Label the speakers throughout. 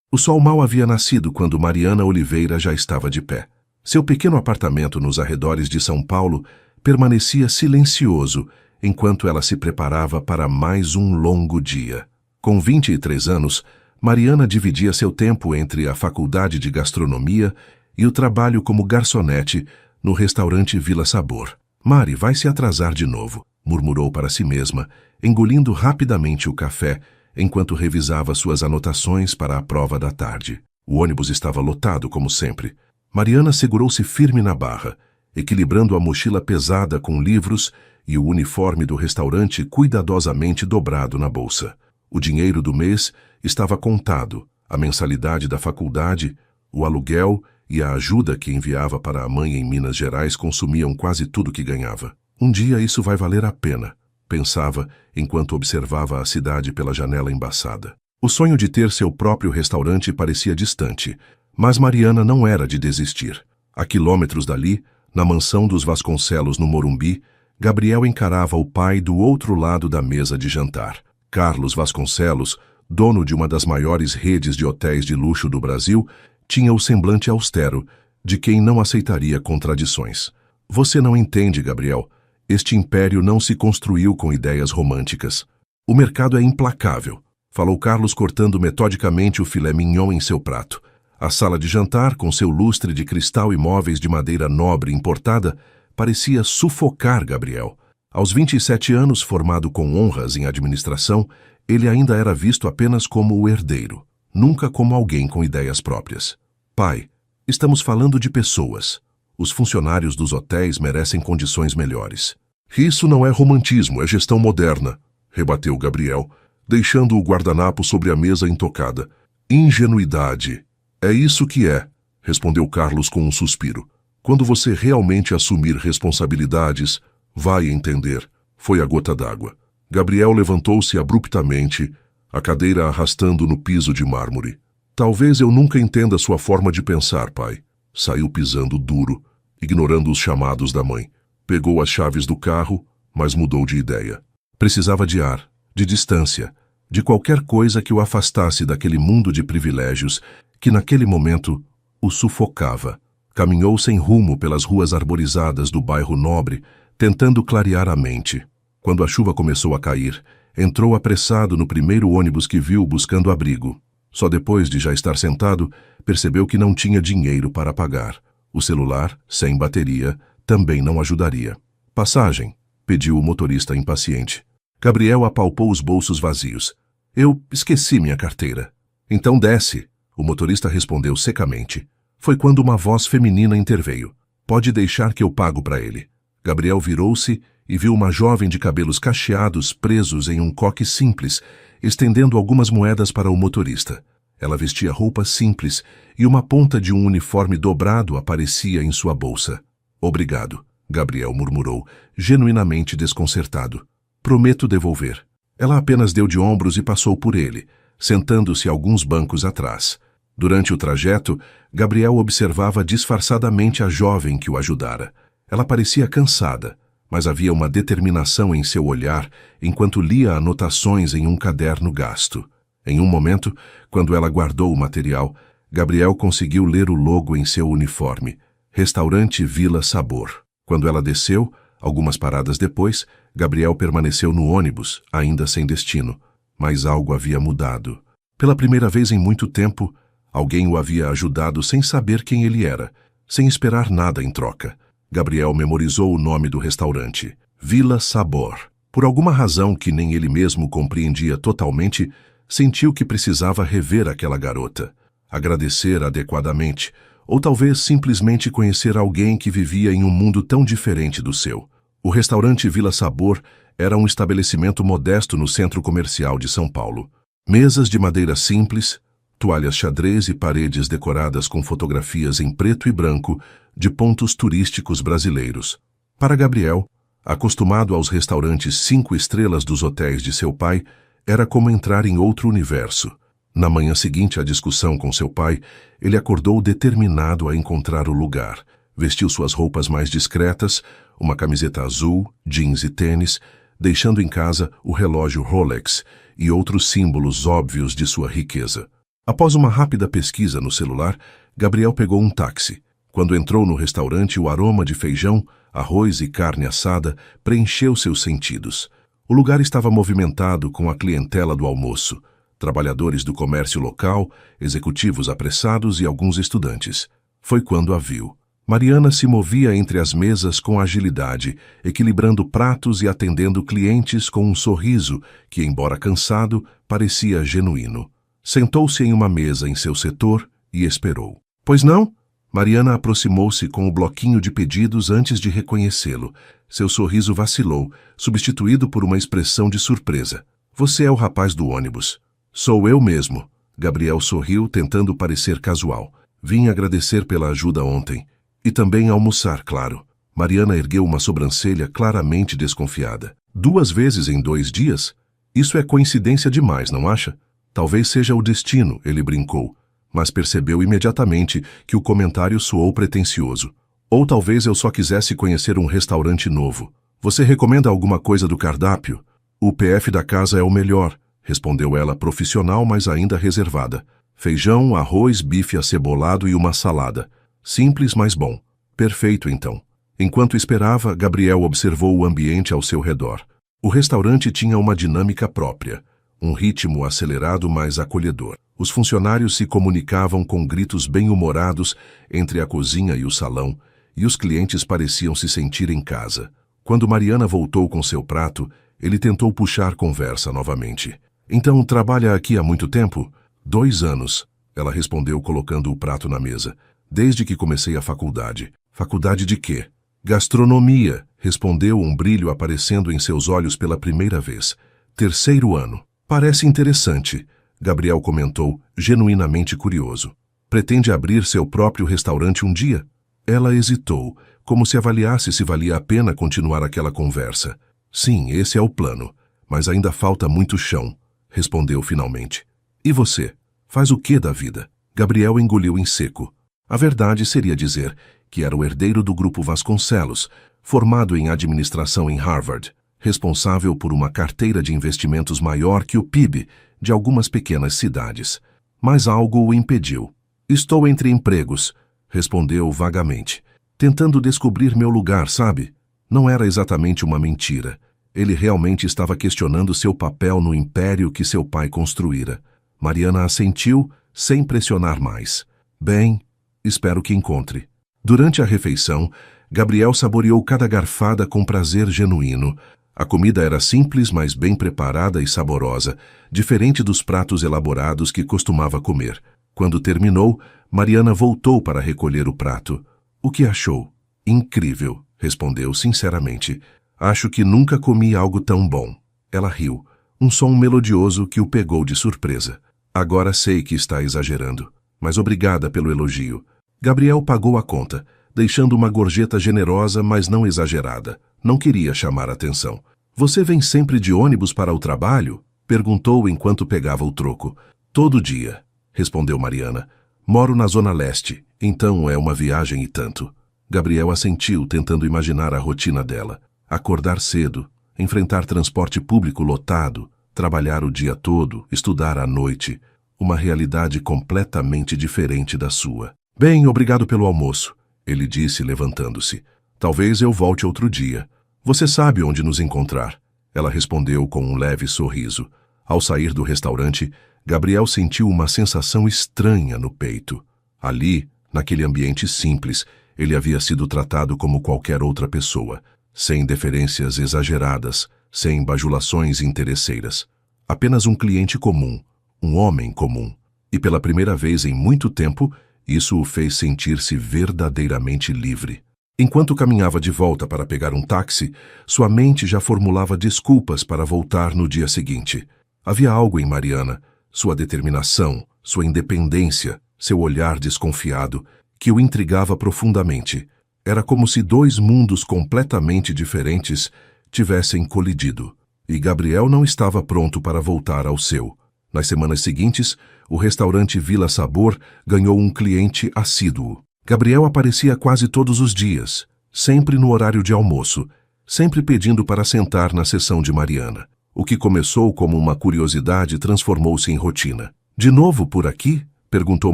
Speaker 1: O sol mal havia nascido quando Mariana Oliveira já estava de pé. Seu pequeno apartamento nos arredores de São Paulo permanecia silencioso enquanto ela se preparava para mais um longo dia. Com 23 anos, Mariana dividia seu tempo entre a faculdade de gastronomia e o trabalho como garçonete no restaurante Vila Sabor. Mari vai se atrasar de novo, murmurou para si mesma, engolindo rapidamente o café enquanto revisava suas anotações para a prova da tarde. O ônibus estava lotado, como sempre. Mariana segurou-se firme na barra, equilibrando a mochila pesada com livros e o uniforme do restaurante cuidadosamente dobrado na bolsa. O dinheiro do mês estava contado, a mensalidade da faculdade, o aluguel e a ajuda que enviava para a mãe em Minas Gerais consumiam quase tudo que ganhava. Um dia isso vai valer a pena, pensava enquanto observava a cidade pela janela embaçada. O sonho de ter seu próprio restaurante parecia distante, mas Mariana não era de desistir. A quilômetros dali, na mansão dos Vasconcelos no Morumbi, Gabriel encarava o pai do outro lado da mesa de jantar. Carlos Vasconcelos, dono de uma das maiores redes de hotéis de luxo do Brasil, tinha o semblante austero de quem não aceitaria contradições. Você não entende, Gabriel. Este império não se construiu com ideias românticas. O mercado é implacável, falou Carlos cortando metodicamente o filé mignon em seu prato. A sala de jantar, com seu lustre de cristal e móveis de madeira nobre importada, parecia sufocar Gabriel. Aos 27 anos, formado com honras em administração, ele ainda era visto apenas como o herdeiro, nunca como alguém com ideias próprias. Pai, estamos falando de pessoas. Os funcionários dos hotéis merecem condições melhores. Isso não é romantismo, é gestão moderna, rebateu Gabriel, deixando o guardanapo sobre a mesa intocada. Ingenuidade. É isso que é, respondeu Carlos com um suspiro. Quando você realmente assumir responsabilidades, vai entender. Foi a gota d'água. Gabriel levantou-se abruptamente, a cadeira arrastando no piso de mármore. Talvez eu nunca entenda sua forma de pensar, pai. Saiu pisando duro, ignorando os chamados da mãe. Pegou as chaves do carro, mas mudou de ideia. Precisava de ar, de distância, de qualquer coisa que o afastasse daquele mundo de privilégios que naquele momento o sufocava. Caminhou sem rumo pelas ruas arborizadas do bairro Nobre, tentando clarear a mente. Quando a chuva começou a cair, entrou apressado no primeiro ônibus que viu buscando abrigo. Só depois de já estar sentado, percebeu que não tinha dinheiro para pagar. O celular, sem bateria, também não ajudaria. Passagem, pediu o motorista impaciente. Gabriel apalpou os bolsos vazios. Eu esqueci minha carteira. Então desce, o motorista respondeu secamente. Foi quando uma voz feminina interveio. Pode deixar que eu pago para ele. Gabriel virou-se e viu uma jovem de cabelos cacheados presos em um coque simples, estendendo algumas moedas para o motorista. Ela vestia roupas simples e uma ponta de um uniforme dobrado aparecia em sua bolsa. Obrigado, Gabriel murmurou, genuinamente desconcertado. Prometo devolver. Ela apenas deu de ombros e passou por ele, sentando-se alguns bancos atrás. Durante o trajeto, Gabriel observava disfarçadamente a jovem que o ajudara. Ela parecia cansada, mas havia uma determinação em seu olhar enquanto lia anotações em um caderno gasto. Em um momento, quando ela guardou o material, Gabriel conseguiu ler o logo em seu uniforme, Restaurante Vila Sabor. Quando ela desceu, algumas paradas depois, Gabriel permaneceu no ônibus, ainda sem destino. Mas algo havia mudado. Pela primeira vez em muito tempo, alguém o havia ajudado sem saber quem ele era, sem esperar nada em troca. Gabriel memorizou o nome do restaurante, Vila Sabor. Por alguma razão que nem ele mesmo compreendia totalmente, sentiu que precisava rever aquela garota, agradecer adequadamente, ou talvez simplesmente conhecer alguém que vivia em um mundo tão diferente do seu. O restaurante Vila Sabor era um estabelecimento modesto no centro comercial de São Paulo. Mesas de madeira simples, toalhas xadrez e paredes decoradas com fotografias em preto e branco de pontos turísticos brasileiros. Para Gabriel, acostumado aos restaurantes 5 estrelas dos hotéis de seu pai, era como entrar em outro universo. Na manhã seguinte à discussão com seu pai, ele acordou determinado a encontrar o lugar. Vestiu suas roupas mais discretas, uma camiseta azul, jeans e tênis, deixando em casa o relógio Rolex e outros símbolos óbvios de sua riqueza. Após uma rápida pesquisa no celular, Gabriel pegou um táxi. Quando entrou no restaurante, o aroma de feijão, arroz e carne assada preencheu seus sentidos. O lugar estava movimentado com a clientela do almoço, trabalhadores do comércio local, executivos apressados e alguns estudantes. Foi quando a viu. Mariana se movia entre as mesas com agilidade, equilibrando pratos e atendendo clientes com um sorriso que, embora cansado, parecia genuíno. Sentou-se em uma mesa em seu setor e esperou. Pois não? Mariana aproximou-se com o bloquinho de pedidos antes de reconhecê-lo. Seu sorriso vacilou, substituído por uma expressão de surpresa. Você é o rapaz do ônibus. Sou eu mesmo. Gabriel sorriu, tentando parecer casual. Vim agradecer pela ajuda ontem. E também almoçar, claro. Mariana ergueu uma sobrancelha claramente desconfiada. 2 vezes em 2 dias? Isso é coincidência demais, não acha? Talvez seja o destino, ele brincou, mas percebeu imediatamente que o comentário soou pretensioso. Ou talvez eu só quisesse conhecer um restaurante novo. Você recomenda alguma coisa do cardápio? O PF da casa é o melhor, respondeu ela profissional, mas ainda reservada. Feijão, arroz, bife acebolado e uma salada. Simples, mas bom. Perfeito, então. Enquanto esperava, Gabriel observou o ambiente ao seu redor. O restaurante tinha uma dinâmica própria. Um ritmo acelerado, mas acolhedor. Os funcionários se comunicavam com gritos bem-humorados entre a cozinha e o salão, e os clientes pareciam se sentir em casa. Quando Mariana voltou com seu prato, ele tentou puxar conversa novamente. Então, trabalha aqui há muito tempo? 2 anos, ela respondeu colocando o prato na mesa. Desde que comecei a faculdade. Faculdade de quê? Gastronomia, respondeu, um brilho aparecendo em seus olhos pela primeira vez. 3º ano. Parece interessante, Gabriel comentou, genuinamente curioso. Pretende abrir seu próprio restaurante um dia? Ela hesitou, como se avaliasse se valia a pena continuar aquela conversa. Sim, esse é o plano, mas ainda falta muito chão, respondeu finalmente. E você? Faz o que da vida? Gabriel engoliu em seco. A verdade seria dizer que era o herdeiro do Grupo Vasconcelos, formado em administração em Harvard, responsável por uma carteira de investimentos maior que o PIB de algumas pequenas cidades. Mas algo o impediu. Estou entre empregos, respondeu vagamente. Tentando descobrir meu lugar, sabe? Não era exatamente uma mentira. Ele realmente estava questionando seu papel no império que seu pai construíra. Mariana assentiu, sem pressionar mais. Bem, espero que encontre. Durante a refeição, Gabriel saboreou cada garfada com prazer genuíno. A comida era simples, mas bem preparada e saborosa, diferente dos pratos elaborados que costumava comer. Quando terminou, Mariana voltou para recolher o prato. O que achou? Incrível, respondeu sinceramente. Acho que nunca comi algo tão bom. Ela riu, um som melodioso que o pegou de surpresa. Agora sei que está exagerando, mas obrigada pelo elogio. Gabriel pagou a conta, deixando uma gorjeta generosa, mas não exagerada. Não queria chamar atenção. Você vem sempre de ônibus para o trabalho? Perguntou enquanto pegava o troco. Todo dia, respondeu Mariana. Moro na Zona Leste, então é uma viagem e tanto. Gabriel assentiu, tentando imaginar a rotina dela. Acordar cedo, enfrentar transporte público lotado, trabalhar o dia todo, estudar à noite. Uma realidade completamente diferente da sua. Bem, obrigado pelo almoço, ele disse, levantando-se. Talvez eu volte outro dia. Você sabe onde nos encontrar, ela respondeu com um leve sorriso. Ao sair do restaurante, Gabriel sentiu uma sensação estranha no peito. Ali, naquele ambiente simples, ele havia sido tratado como qualquer outra pessoa, sem deferências exageradas, sem bajulações interesseiras. Apenas um cliente comum, um homem comum. E pela primeira vez em muito tempo, isso o fez sentir-se verdadeiramente livre. Enquanto caminhava de volta para pegar um táxi, sua mente já formulava desculpas para voltar no dia seguinte. Havia algo em Mariana, sua determinação, sua independência, seu olhar desconfiado, que o intrigava profundamente. Era como se 2 mundos completamente diferentes tivessem colidido. E Gabriel não estava pronto para voltar ao seu. Nas semanas seguintes, o restaurante Vila Sabor ganhou um cliente assíduo. Gabriel aparecia quase todos os dias, sempre no horário de almoço, sempre pedindo para sentar na sessão de Mariana. O que começou como uma curiosidade transformou-se em rotina. De novo por aqui? Perguntou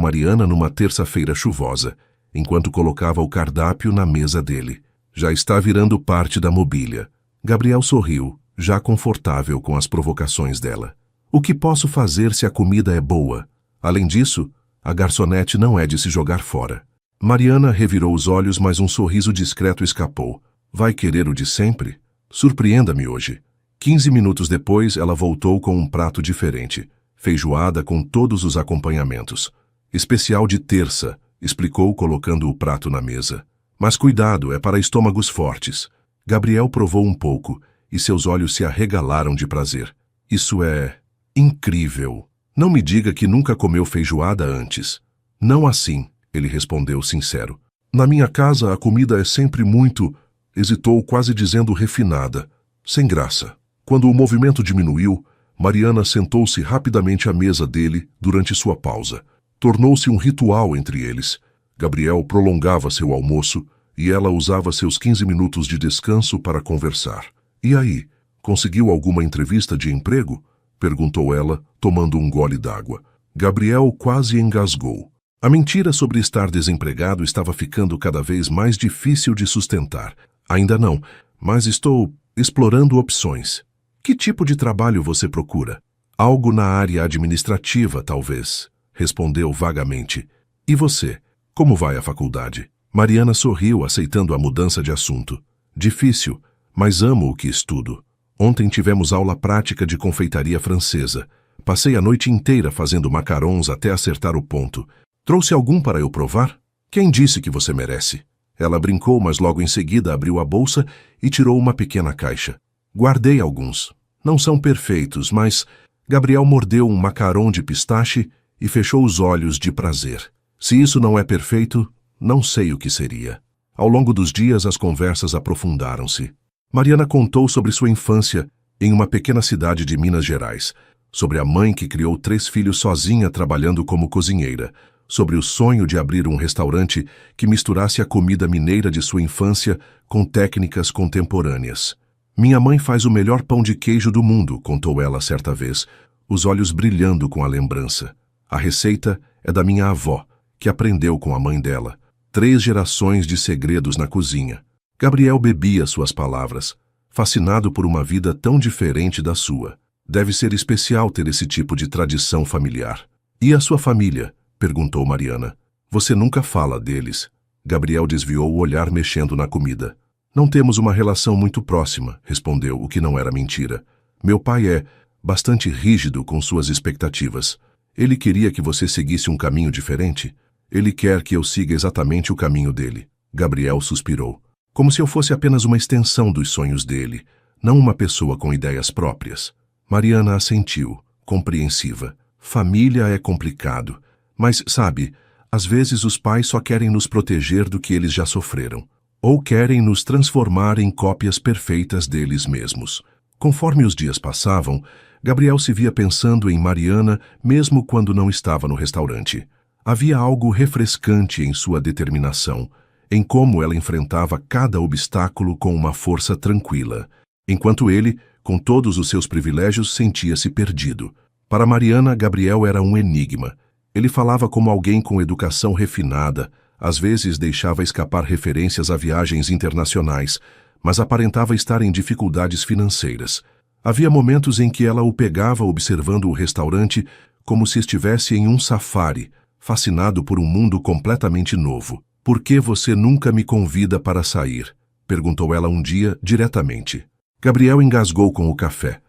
Speaker 1: Mariana numa terça-feira chuvosa, enquanto colocava o cardápio na mesa dele. Já está virando parte da mobília. Gabriel sorriu, já confortável com as provocações dela. O que posso fazer se a comida é boa? Além disso, a garçonete não é de se jogar fora. Mariana revirou os olhos, mas um sorriso discreto escapou. Vai querer o de sempre? Surpreenda-me hoje. 15 minutos depois, ela voltou com um prato diferente. Feijoada com todos os acompanhamentos. Especial de terça, explicou colocando o prato na mesa. Mas cuidado, é para estômagos fortes. Gabriel provou um pouco e seus olhos se arregalaram de prazer. Isso é incrível. Não me diga que nunca comeu feijoada antes. Não assim, ele respondeu sincero. Na minha casa a comida é sempre muito, hesitou quase dizendo refinada, sem graça. Quando o movimento diminuiu, Mariana sentou-se rapidamente à mesa dele durante sua pausa. Tornou-se um ritual entre eles. Gabriel prolongava seu almoço e ela usava seus 15 minutos de descanso para conversar. E aí, conseguiu alguma entrevista de emprego? Perguntou ela, tomando um gole d'água. Gabriel quase engasgou. A mentira sobre estar desempregado estava ficando cada vez mais difícil de sustentar. Ainda não, mas estou explorando opções. Que tipo de trabalho você procura? Algo na área administrativa, talvez, respondeu vagamente. E você? Como vai a faculdade? Mariana sorriu, aceitando a mudança de assunto. Difícil, mas amo o que estudo. Ontem tivemos aula prática de confeitaria francesa. Passei a noite inteira fazendo macarons até acertar o ponto. Trouxe algum para eu provar? Quem disse que você merece? Ela brincou, mas logo em seguida abriu a bolsa e tirou uma pequena caixa. Guardei alguns. Não são perfeitos, mas... Gabriel mordeu um macaron de pistache e fechou os olhos de prazer. Se isso não é perfeito, não sei o que seria. Ao longo dos dias, as conversas aprofundaram-se. Mariana contou sobre sua infância em uma pequena cidade de Minas Gerais, sobre a mãe que criou 3 filhos sozinha trabalhando como cozinheira, sobre o sonho de abrir um restaurante que misturasse a comida mineira de sua infância com técnicas contemporâneas. Minha mãe faz o melhor pão de queijo do mundo, contou ela certa vez, os olhos brilhando com a lembrança. A receita é da minha avó, que aprendeu com a mãe dela. 3 gerações de segredos na cozinha. Gabriel bebia suas palavras, fascinado por uma vida tão diferente da sua. Deve ser especial ter esse tipo de tradição familiar. E a sua família? Perguntou Mariana. Você nunca fala deles. Gabriel desviou o olhar mexendo na comida. Não temos uma relação muito próxima, respondeu, o que não era mentira. Meu pai é bastante rígido com suas expectativas. Ele queria que você seguisse um caminho diferente. Ele quer que eu siga exatamente o caminho dele. Gabriel suspirou. Como se eu fosse apenas uma extensão dos sonhos dele, não uma pessoa com ideias próprias. Mariana assentiu, compreensiva. Família é complicado. Mas, sabe, às vezes os pais só querem nos proteger do que eles já sofreram. Ou querem nos transformar em cópias perfeitas deles mesmos. Conforme os dias passavam, Gabriel se via pensando em Mariana mesmo quando não estava no restaurante. Havia algo refrescante em sua determinação, em como ela enfrentava cada obstáculo com uma força tranquila, enquanto ele, com todos os seus privilégios, sentia-se perdido. Para Mariana, Gabriel era um enigma. Ele falava como alguém com educação refinada, às vezes deixava escapar referências a viagens internacionais, mas aparentava estar em dificuldades financeiras. Havia momentos em que ela o pegava observando o restaurante como se estivesse em um safari, fascinado por um mundo completamente novo. Por que você nunca me convida para sair? Perguntou ela um dia diretamente. Gabriel engasgou com o café.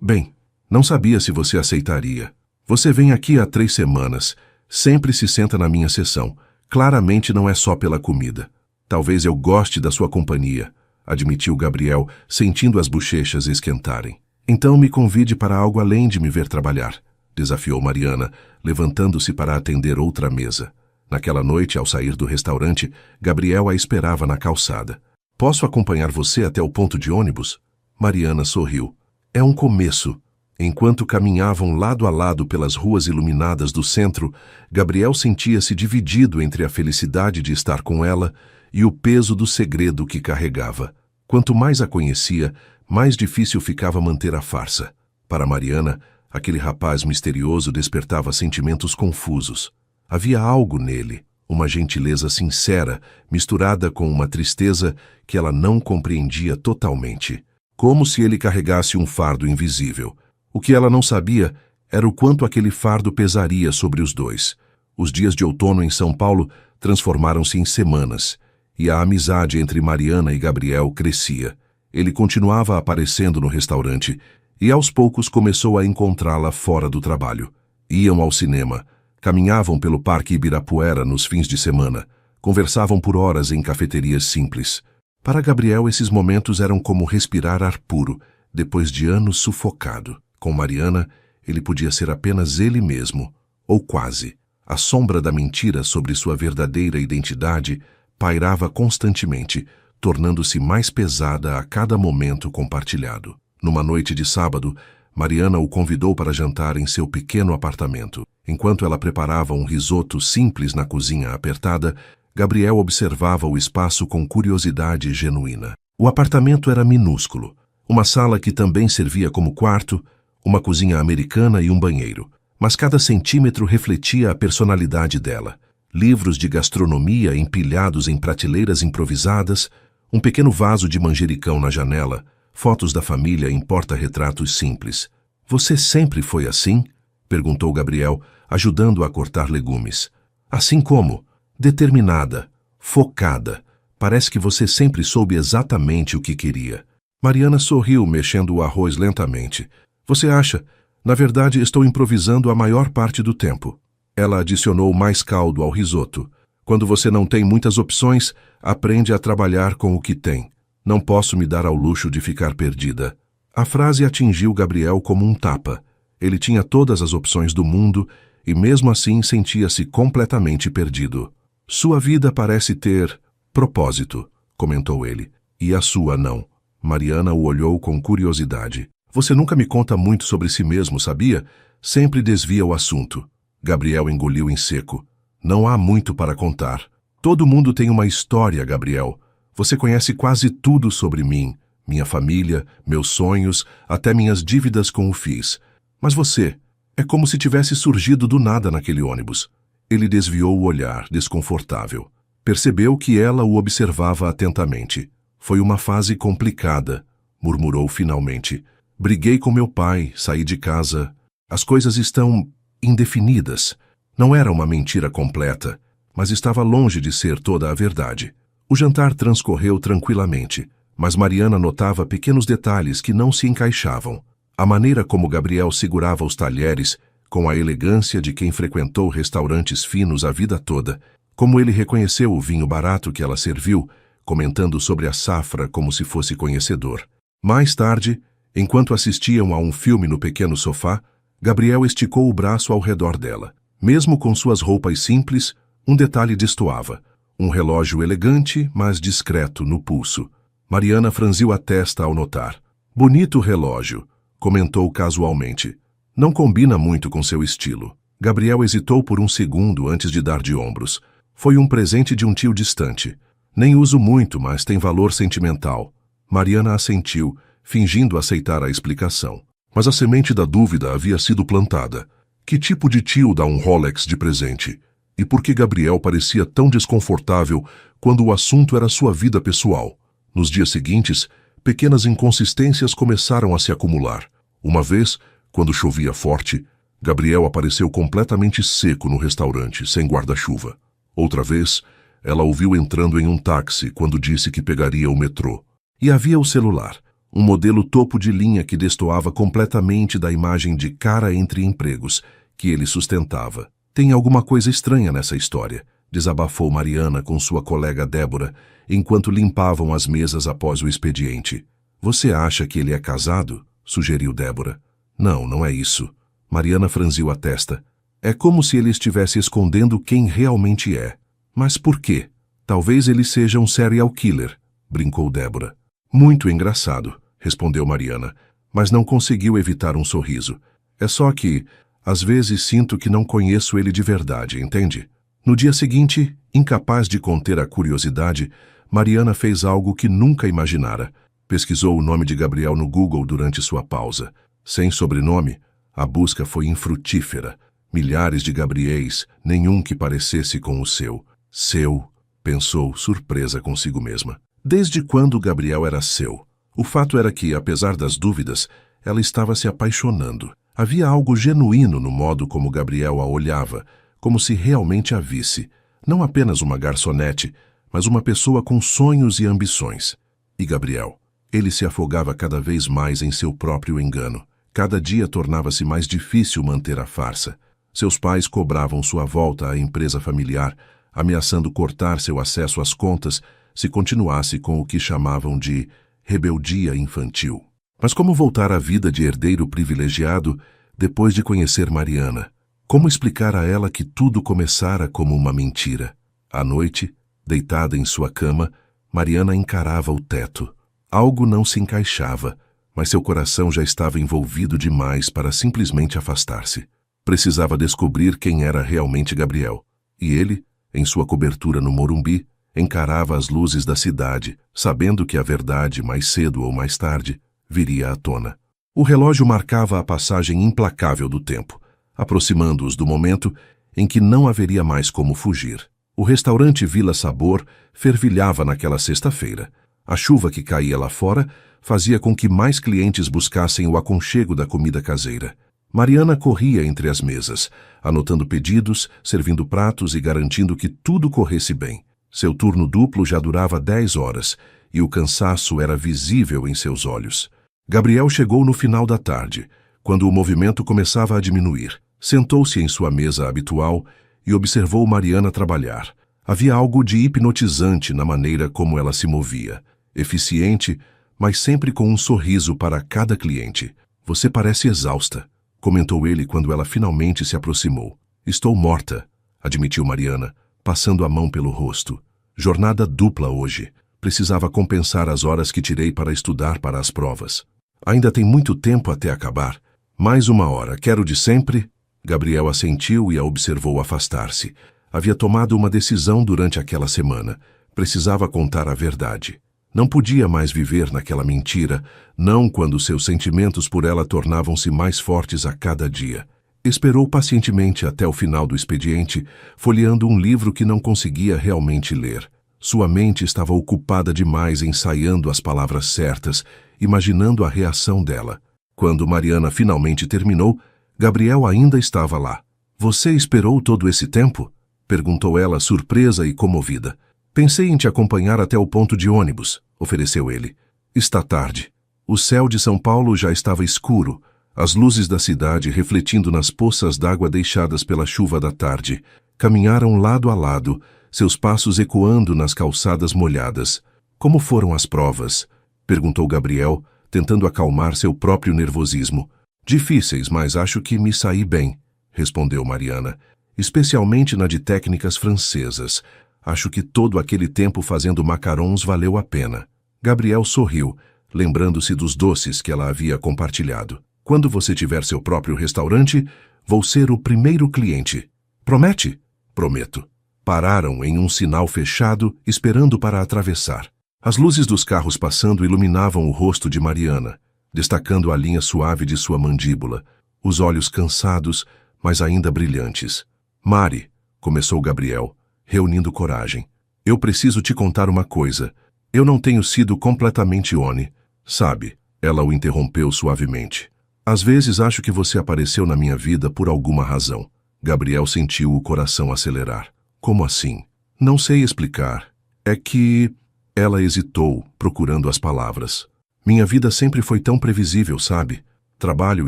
Speaker 1: Bem, não sabia se você aceitaria. Você vem aqui há 3 semanas, sempre se senta na minha sessão. Claramente não é só pela comida. Talvez eu goste da sua companhia, admitiu Gabriel, sentindo as bochechas esquentarem. Então me convide para algo além de me ver trabalhar, desafiou Mariana, levantando-se para atender outra mesa. Naquela noite, ao sair do restaurante, Gabriel a esperava na calçada. Posso acompanhar você até o ponto de ônibus? Mariana sorriu. É um começo. Enquanto caminhavam lado a lado pelas ruas iluminadas do centro, Gabriel sentia-se dividido entre a felicidade de estar com ela e o peso do segredo que carregava. Quanto mais a conhecia, mais difícil ficava manter a farsa. Para Mariana, Aquele rapaz misterioso despertava sentimentos confusos. Havia algo nele, uma gentileza sincera, misturada com uma tristeza que ela não compreendia totalmente. Como se ele carregasse um fardo invisível. O que ela não sabia era o quanto aquele fardo pesaria sobre os dois. Os dias de outono em São Paulo transformaram-se em semanas, e a amizade entre Mariana e Gabriel crescia. Ele continuava aparecendo no restaurante, e aos poucos começou a encontrá-la fora do trabalho. Iam ao cinema, caminhavam pelo Parque Ibirapuera nos fins de semana, conversavam por horas em cafeterias simples. Para Gabriel, esses momentos eram como respirar ar puro, depois de anos sufocado. Com Mariana, ele podia ser apenas ele mesmo, ou quase. A sombra da mentira sobre sua verdadeira identidade pairava constantemente, tornando-se mais pesada a cada momento compartilhado. Numa noite de sábado, Mariana o convidou para jantar em seu pequeno apartamento. Enquanto ela preparava um risoto simples na cozinha apertada, Gabriel observava o espaço com curiosidade genuína. O apartamento era minúsculo, uma sala que também servia como quarto, uma cozinha americana e um banheiro. Mas cada centímetro refletia a personalidade dela. Livros de gastronomia empilhados em prateleiras improvisadas, um pequeno vaso de manjericão na janela, fotos da família em porta-retratos simples. "Você sempre foi assim?" perguntou Gabriel, ajudando a cortar legumes. "Assim como? Determinada, focada. Parece que você sempre soube exatamente o que queria." Mariana sorriu, mexendo o arroz lentamente. "Você acha? Na verdade, estou improvisando a maior parte do tempo." Ela adicionou mais caldo ao risoto. "Quando você não tem muitas opções, aprende a trabalhar com o que tem. Não posso me dar ao luxo de ficar perdida." A frase atingiu Gabriel como um tapa. Ele tinha todas as opções do mundo e mesmo assim sentia-se completamente perdido. "Sua vida parece ter propósito", comentou ele. "E a sua não." Mariana o olhou com curiosidade. "Você nunca me conta muito sobre si mesmo, sabia? Sempre desvia o assunto." Gabriel engoliu em seco. "Não há muito para contar. Todo mundo tem uma história, Gabriel. Você conhece quase tudo sobre mim, minha família, meus sonhos, até minhas dívidas com o FIS. Mas você, é como se tivesse surgido do nada naquele ônibus." Ele desviou o olhar, desconfortável. Percebeu que ela o observava atentamente. "Foi uma fase complicada", murmurou finalmente. "Briguei com meu pai, saí de casa. As coisas estão indefinidas." Não era uma mentira completa, mas estava longe de ser toda a verdade. O jantar transcorreu tranquilamente, mas Mariana notava pequenos detalhes que não se encaixavam. A maneira como Gabriel segurava os talheres, com a elegância de quem frequentou restaurantes finos a vida toda, como ele reconheceu o vinho barato que ela serviu, comentando sobre a safra como se fosse conhecedor. Mais tarde, enquanto assistiam a um filme no pequeno sofá, Gabriel esticou o braço ao redor dela. Mesmo com suas roupas simples, um detalhe destoava. Um relógio elegante, mas discreto no pulso. Mariana franziu a testa ao notar. "Bonito relógio", comentou casualmente. "Não combina muito com seu estilo." Gabriel hesitou por um segundo antes de dar de ombros. "Foi um presente de um tio distante. Nem uso muito, mas tem valor sentimental." Mariana assentiu, fingindo aceitar a explicação. Mas a semente da dúvida havia sido plantada. Que tipo de tio dá um Rolex de presente? E por que Gabriel parecia tão desconfortável quando o assunto era sua vida pessoal? Nos dias seguintes, pequenas inconsistências começaram a se acumular. Uma vez, quando chovia forte, Gabriel apareceu completamente seco no restaurante, sem guarda-chuva. Outra vez, ela o viu entrando em um táxi quando disse que pegaria o metrô. E havia o celular, um modelo topo de linha que destoava completamente da imagem de cara entre empregos que ele sustentava. "Tem alguma coisa estranha nessa história", desabafou Mariana com sua colega Débora, enquanto limpavam as mesas após o expediente. "Você acha que ele é casado?", sugeriu Débora. "Não, não é isso." Mariana franziu a testa. "É como se ele estivesse escondendo quem realmente é." "Mas por quê?" "Talvez ele seja um serial killer", brincou Débora. "Muito engraçado", respondeu Mariana, mas não conseguiu evitar um sorriso. "É só que, às vezes sinto que não conheço ele de verdade, entende?" No dia seguinte, incapaz de conter a curiosidade, Mariana fez algo que nunca imaginara. Pesquisou o nome de Gabriel no Google durante sua pausa. Sem sobrenome, A busca foi infrutífera. Milhares de Gabriéis, nenhum que parecesse com o seu. Seu, pensou, surpresa consigo mesma. Desde quando Gabriel era seu? O fato era que, apesar das dúvidas, ela estava se apaixonando. Havia algo genuíno no modo como Gabriel a olhava, como se realmente a visse. Não apenas uma garçonete, mas uma pessoa com sonhos e ambições. E Gabriel? Ele se afogava cada vez mais em seu próprio engano. Cada dia tornava-se mais difícil manter a farsa. Seus pais cobravam sua volta à empresa familiar, ameaçando cortar seu acesso às contas se continuasse com o que chamavam de rebeldia infantil. Mas como voltar à vida de herdeiro privilegiado depois de conhecer Mariana? Como explicar a ela que tudo começara como uma mentira? À noite, deitada em sua cama, Mariana encarava o teto. Algo não se encaixava, mas seu coração já estava envolvido demais para simplesmente afastar-se. Precisava descobrir quem era realmente Gabriel. E ele, em sua cobertura no Morumbi, encarava as luzes da cidade, sabendo que a verdade, mais cedo ou mais tarde, viria à tona. O relógio marcava a passagem implacável do tempo, aproximando-os do momento em que não haveria mais como fugir. O restaurante Vila Sabor fervilhava naquela sexta-feira. A chuva que caía lá fora fazia com que mais clientes buscassem o aconchego da comida caseira. Mariana corria entre as mesas, anotando pedidos, servindo pratos e garantindo que tudo corresse bem. Seu turno duplo já durava 10 horas, e o cansaço era visível em seus olhos. Gabriel chegou no final da tarde, quando o movimento começava a diminuir. Sentou-se em sua mesa habitual e observou Mariana trabalhar. Havia algo de hipnotizante na maneira como ela se movia. Eficiente, mas sempre com um sorriso para cada cliente. Você parece exausta, comentou ele quando ela finalmente se aproximou. Estou morta, admitiu Mariana, passando a mão pelo rosto. Jornada dupla hoje. Precisava compensar as horas que tirei para estudar para as provas. Ainda tem muito tempo até acabar. Mais uma hora, quero de sempre? Gabriel assentiu e a observou afastar-se. Havia tomado uma decisão durante aquela semana. Precisava contar a verdade. Não podia mais viver naquela mentira, não quando seus sentimentos por ela tornavam-se mais fortes a cada dia. Esperou pacientemente até o final do expediente, folheando um livro que não conseguia realmente ler. Sua mente estava ocupada demais ensaiando as palavras certas, imaginando a reação dela. Quando Mariana finalmente terminou, Gabriel ainda estava lá. Você esperou todo esse tempo? Perguntou ela, surpresa e comovida. Pensei em te acompanhar até o ponto de ônibus, ofereceu ele. Está tarde. O céu de São Paulo já estava escuro, as luzes da cidade refletindo nas poças d'água deixadas pela chuva da tarde. Caminharam lado a lado, seus passos ecoando nas calçadas molhadas. Como foram as provas? Perguntou Gabriel, tentando acalmar seu próprio nervosismo. Difíceis, mas acho que me saí bem, respondeu Mariana. Especialmente na de técnicas francesas. Acho que todo aquele tempo fazendo macarons valeu a pena. Gabriel sorriu, lembrando-se dos doces que ela havia compartilhado. Quando você tiver seu próprio restaurante, vou ser o primeiro cliente. Promete? Prometo. Pararam em um sinal fechado, esperando para atravessar. As luzes dos carros passando iluminavam o rosto de Mariana, destacando a linha suave de sua mandíbula, os olhos cansados, mas ainda brilhantes. Mari, começou Gabriel, reunindo coragem. Eu preciso te contar uma coisa. Eu não tenho sido completamente Oni. Sabe, ela o interrompeu suavemente. Às vezes acho que você apareceu na minha vida por alguma razão. Gabriel sentiu o coração acelerar. Como assim? Não sei explicar. É que... Ela hesitou, procurando as palavras. Minha vida sempre foi tão previsível, sabe? Trabalho,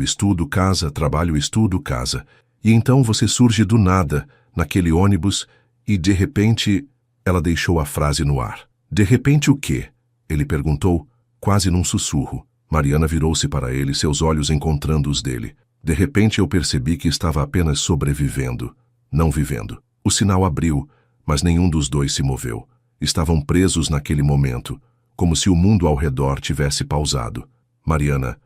Speaker 1: estudo, casa, trabalho, estudo, casa. E então você surge do nada, naquele ônibus, e de repente... Ela deixou a frase no ar. De repente o quê? Ele perguntou, quase num sussurro. Mariana virou-se para ele, seus olhos encontrando os dele. De repente eu percebi que estava apenas sobrevivendo, não vivendo. O sinal abriu, mas nenhum dos dois se moveu. Estavam presos naquele momento, como se o mundo ao redor tivesse pausado. Mariana,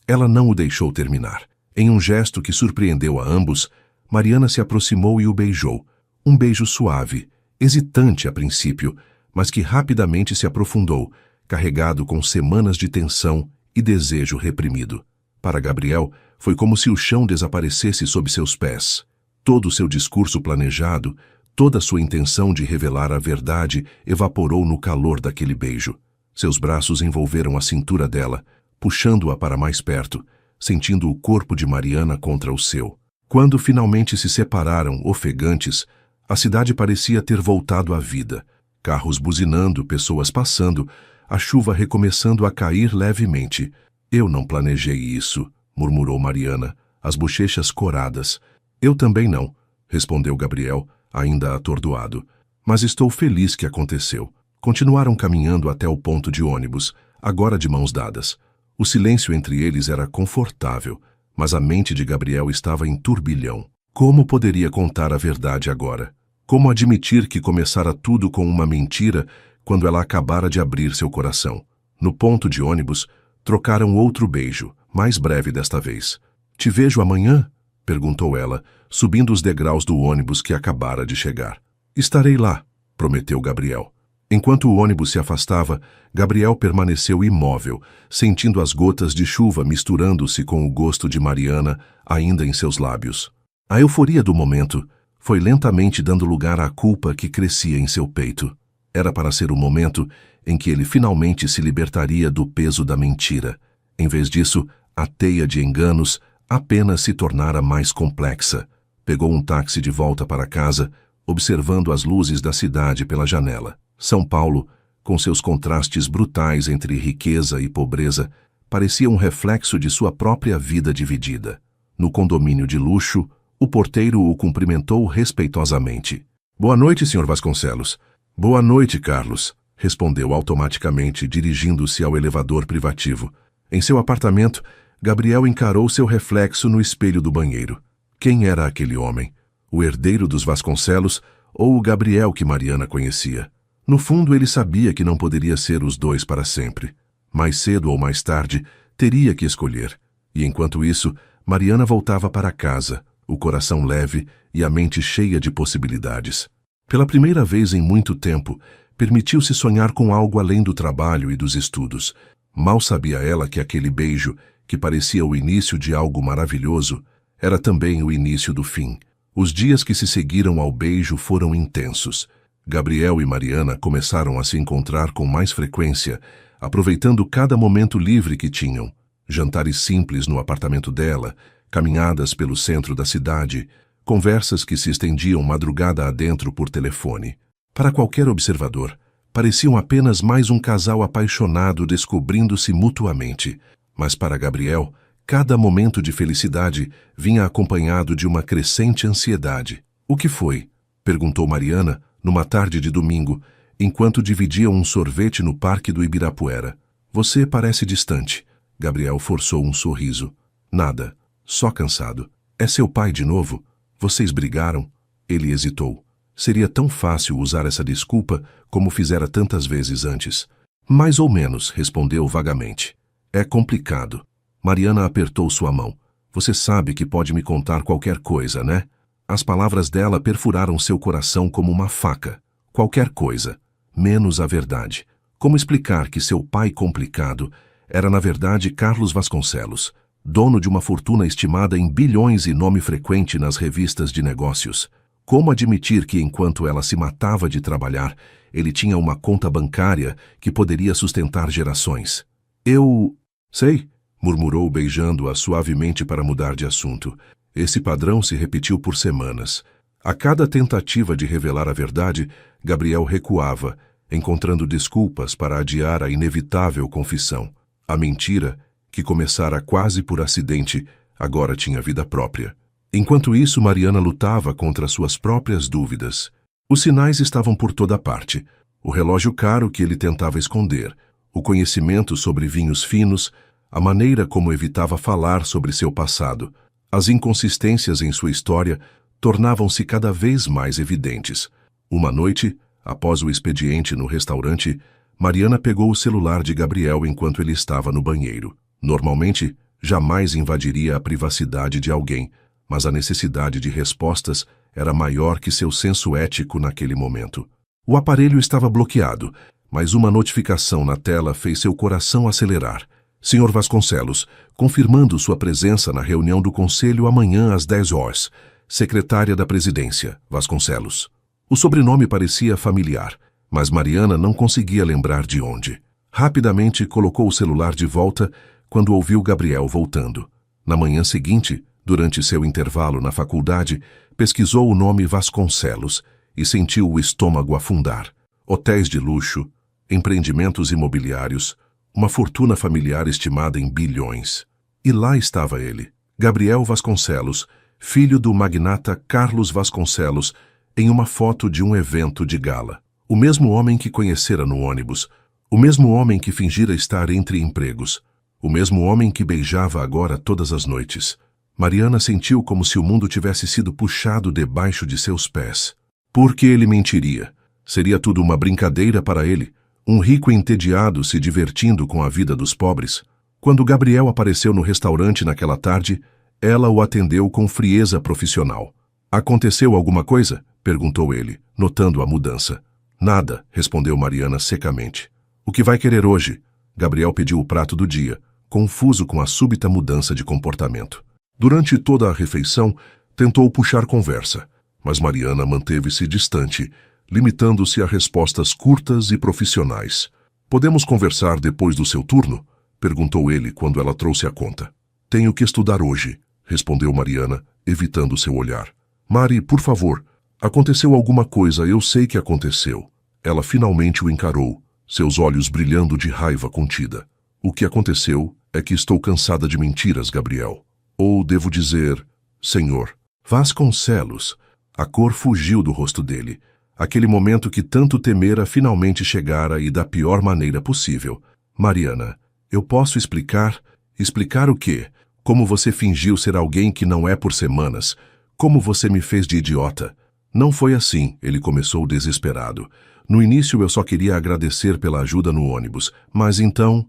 Speaker 1: Ela não o deixou terminar. Em um gesto que surpreendeu a ambos, Mariana se aproximou e o beijou. Um beijo suave, hesitante a princípio, mas que rapidamente se aprofundou, carregado com semanas de tensão e desejo reprimido. Para Gabriel, Foi como se o chão desaparecesse sob seus pés. Todo o seu discurso planejado, toda a sua intenção de revelar a verdade evaporou no calor daquele beijo. Seus braços envolveram a cintura dela, puxando-a para mais perto, sentindo o corpo de Mariana contra o seu. Quando finalmente se separaram, ofegantes, a cidade parecia ter voltado à vida. Carros buzinando, pessoas passando, a chuva recomeçando a cair levemente. Eu não planejei isso, murmurou Mariana, as bochechas coradas. Eu também não, respondeu Gabriel, ainda atordoado. Mas estou feliz que aconteceu. Continuaram caminhando até o ponto de ônibus, agora de mãos dadas. O silêncio entre eles era confortável, mas a mente de Gabriel estava em turbilhão. Como poderia contar a verdade agora? Como admitir que começara tudo com uma mentira quando ela acabara de abrir seu coração? No ponto de ônibus, trocaram outro beijo, mais breve desta vez. Te vejo amanhã? Perguntou ela, subindo os degraus do ônibus que acabara de chegar. Estarei lá, prometeu Gabriel. Enquanto o ônibus se afastava, Gabriel permaneceu imóvel, sentindo as gotas de chuva misturando-se com o gosto de Mariana ainda em seus lábios. A euforia do momento foi lentamente dando lugar à culpa que crescia em seu peito. Era para ser o momento em que ele finalmente se libertaria do peso da mentira. Em vez disso, a teia de enganos apenas se tornara mais complexa. Pegou um táxi de volta para casa, observando as luzes da cidade pela janela. São Paulo, com seus contrastes brutais entre riqueza e pobreza, parecia um reflexo de sua própria vida dividida. No condomínio de luxo, o porteiro o cumprimentou respeitosamente. Boa noite, Sr. Vasconcelos. Boa noite, Carlos, respondeu automaticamente, dirigindo-se ao elevador privativo. Em seu apartamento, Gabriel encarou seu reflexo no espelho do banheiro. Quem era aquele homem? O herdeiro dos Vasconcelos ou o Gabriel que Mariana conhecia? No fundo, ele sabia que não poderia ser os dois para sempre. Mais cedo ou mais tarde, teria que escolher. E enquanto isso, Mariana voltava para casa, o coração leve e a mente cheia de possibilidades. Pela primeira vez em muito tempo, permitiu-se sonhar com algo além do trabalho e dos estudos. Mal sabia ela que aquele beijo, que parecia o início de algo maravilhoso, era também o início do fim. Os dias que se seguiram ao beijo foram intensos. Gabriel e Mariana começaram a se encontrar com mais frequência, aproveitando cada momento livre que tinham. Jantares simples no apartamento dela, caminhadas pelo centro da cidade, conversas que se estendiam madrugada adentro por telefone. Para qualquer observador, pareciam apenas mais um casal apaixonado descobrindo-se mutuamente. Mas para Gabriel, cada momento de felicidade vinha acompanhado de uma crescente ansiedade. O que foi? Perguntou Mariana, numa tarde de domingo, enquanto dividiam um sorvete no parque do Ibirapuera. Você parece distante. Gabriel forçou um sorriso. Nada, só cansado. É seu pai de novo? Vocês brigaram? Ele hesitou. Seria tão fácil usar essa desculpa como fizera tantas vezes antes. Mais ou menos, respondeu vagamente. É complicado. Mariana apertou sua mão. Você sabe que pode me contar qualquer coisa, né? As palavras dela perfuraram seu coração como uma faca. Qualquer coisa, menos a verdade. Como explicar que seu pai complicado era na verdade Carlos Vasconcelos, dono de uma fortuna estimada em bilhões e nome frequente nas revistas de negócios? Como admitir que enquanto ela se matava de trabalhar, ele tinha uma conta bancária que poderia sustentar gerações? Eu... sei, murmurou beijando-a suavemente para mudar de assunto. Esse padrão se repetiu por semanas. A cada tentativa de revelar a verdade, Gabriel recuava, encontrando desculpas para adiar a inevitável confissão. A mentira, que começara quase por acidente, agora tinha vida própria. Enquanto isso, Mariana lutava contra suas próprias dúvidas. Os sinais estavam por toda parte. O relógio caro que ele tentava esconder, o conhecimento sobre vinhos finos, a maneira como evitava falar sobre seu passado. As inconsistências em sua história tornavam-se cada vez mais evidentes. Uma noite, após o expediente no restaurante, Mariana pegou o celular de Gabriel enquanto ele estava no banheiro. Normalmente, jamais invadiria a privacidade de alguém, mas a necessidade de respostas era maior que seu senso ético naquele momento. O aparelho estava bloqueado, mas uma notificação na tela fez seu coração acelerar. Sr. Vasconcelos, confirmando sua presença na reunião do Conselho amanhã às 10 horas. Secretária da Presidência, Vasconcelos. O sobrenome parecia familiar, mas Mariana não conseguia lembrar de onde. Rapidamente colocou o celular de volta quando ouviu Gabriel voltando. Na manhã seguinte, durante seu intervalo na faculdade, pesquisou o nome Vasconcelos e sentiu o estômago afundar. Hotéis de luxo, empreendimentos imobiliários, uma fortuna familiar estimada em bilhões. E lá estava ele, Gabriel Vasconcelos, filho do magnata Carlos Vasconcelos, em uma foto de um evento de gala. O mesmo homem que conhecera no ônibus, o mesmo homem que fingira estar entre empregos, o mesmo homem que beijava agora todas as noites. Mariana sentiu como se o mundo tivesse sido puxado debaixo de seus pés. Por que ele mentiria? Seria tudo uma brincadeira para ele, um rico entediado se divertindo com a vida dos pobres. Quando Gabriel apareceu no restaurante naquela tarde, ela o atendeu com frieza profissional. Aconteceu alguma coisa? Perguntou ele, notando a mudança. Nada, respondeu Mariana secamente. O que vai querer hoje? Gabriel pediu o prato do dia, confuso com a súbita mudança de comportamento. Durante toda a refeição, tentou puxar conversa, mas Mariana manteve-se distante, limitando-se a respostas curtas e profissionais. Podemos conversar depois do seu turno? Perguntou ele quando ela trouxe a conta. Tenho que estudar hoje, respondeu Mariana, evitando seu olhar. Mari, por favor, aconteceu alguma coisa, eu sei que aconteceu. Ela finalmente o encarou, seus olhos brilhando de raiva contida. O que aconteceu é que estou cansada de mentiras, Gabriel. Ou devo dizer, senhor. Vasconcelos. A cor fugiu do rosto dele. Aquele momento que tanto temera finalmente chegara e da pior maneira possível. Mariana, eu posso explicar? Explicar o quê? Como você fingiu ser alguém que não é por semanas? Como você me fez de idiota? Não foi assim, ele começou desesperado. No início eu só queria agradecer pela ajuda no ônibus, mas então